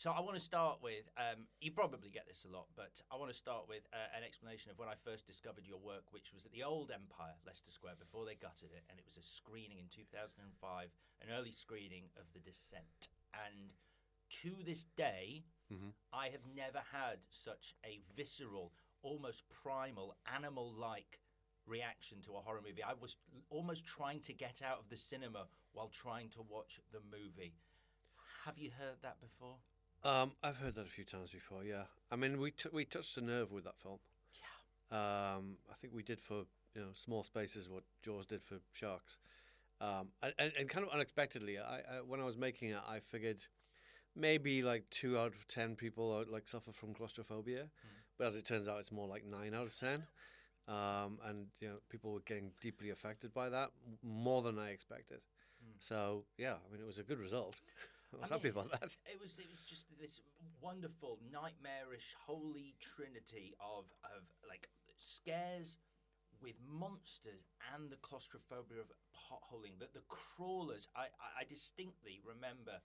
So I want to start with, you probably get this a lot, but I want to start with an explanation of when I first discovered your work, which was at the old Empire, Leicester Square, before they gutted it, and it was a screening in 2005, an early screening of The Descent. And to this day, I have never had such a visceral, almost primal, animal-like reaction to a horror movie. I was almost trying to get out of the cinema while trying to watch the movie. Have you heard that before? I've heard that a few times before. Yeah, I mean, we touched a nerve with that film. Yeah. I think we did for Small Spaces what Jaws did for Sharks, and kind of unexpectedly, I when I was making it, I figured maybe like 2 out of 10 people like suffer from claustrophobia, but as it turns out, it's more like 9 out of 10. And people were getting deeply affected by that more than I expected. So yeah, I mean, it was a good result. I was happy about that. It was just this wonderful, nightmarish, holy trinity of like scares with monsters and the claustrophobia of potholing. The crawlers, I distinctly remember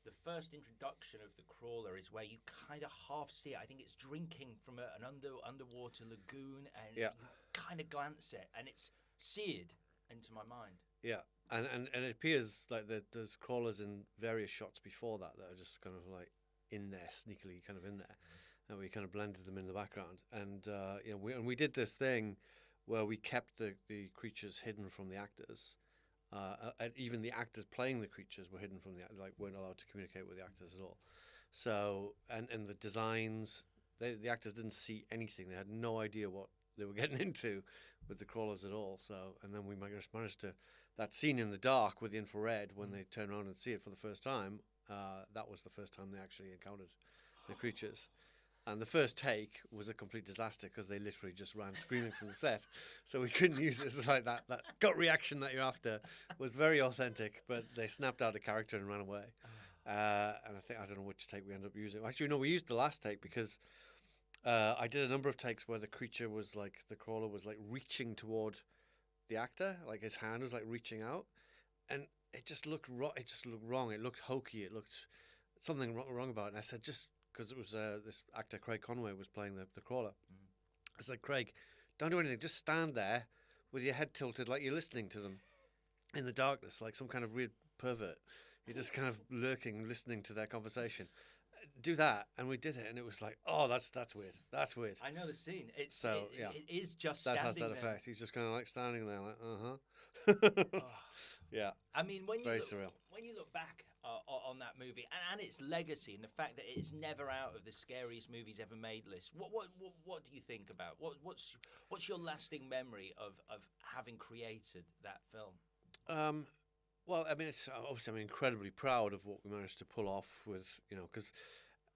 the first introduction of the crawler is where you kind of half see it. I think it's drinking from an underwater lagoon, and you kind of glance it, and it's seared into my mind. Yeah, and it appears like there's crawlers in various shots before that are just kind of like in there, sneakily kind of in there, and we kind of blended them in the background. And we did this thing where we kept the creatures hidden from the actors. And even the actors playing the creatures were hidden from weren't allowed to communicate with the actors at all. So and the designs, the actors didn't see anything. They had no idea what they were getting into with the crawlers at all. So and then we managed to that scene in the dark with the infrared when they turn around and see it for the first time. That was the first time they actually encountered the creatures. And the first take was a complete disaster because they literally just ran screaming from the set. So we couldn't use it. It's like that gut reaction that you're after was very authentic, but they snapped out of character and ran away. And I don't know which take we ended up using. Actually, no, we used the last take because I did a number of takes where the creature was like, the crawler was like reaching toward the actor, like his hand was like reaching out. And it just looked wrong. It looked hokey. It looked something wrong about it. And I said, just because it was this actor, Craig Conway, was playing the crawler. I said, Craig, don't do anything. Just stand there with your head tilted like you're listening to them in the darkness, like some kind of weird pervert. You're just kind of lurking, listening to their conversation. Do that, and we did it, and it was like, oh, that's weird. That's weird. I know the scene. It is just that standing has that there. effect. He's just kind of like standing there, like, Oh. Yeah. I mean, when surreal. When you look back on that movie and its legacy and the fact that it is never out of the scariest movies ever made list, what do you think about what's your lasting memory of having created that film? Well, I mean, it's obviously I'm incredibly proud of what we managed to pull off with, because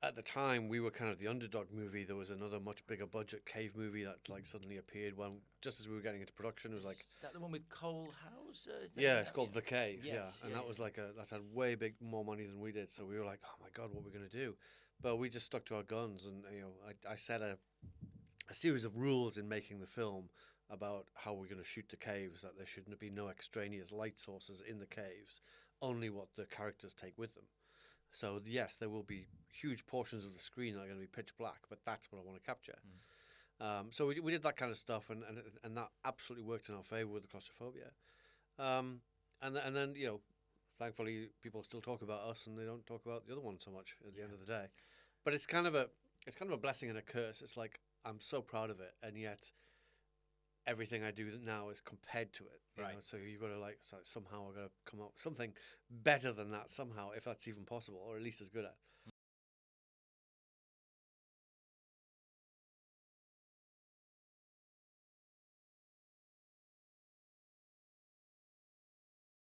at the time we were kind of the underdog movie. There was another much bigger budget cave movie that like suddenly appeared when just as we were getting into production. It was like, is that the one with Cole Hauser? Yeah, it's called The Cave. Yes, And that was like that had way more money than we did. So we were like, oh my god, what are we going to do? But we just stuck to our guns, and I set a series of rules in making the film about how we're going to shoot the caves, that there shouldn't be no extraneous light sources in the caves, only what the characters take with them. So yes, there will be huge portions of the screen that are going to be pitch black, but that's what I want to capture. So we did that kind of stuff, and that absolutely worked in our favor with the claustrophobia. And then thankfully people still talk about us, and they don't talk about the other one so much at the end of the day. But it's kind of a blessing and a curse. It's like I'm so proud of it, and yet everything I do now is compared to it. Right. So you've got to somehow I've got to come up with something better than that somehow, if that's even possible, or at least as good at.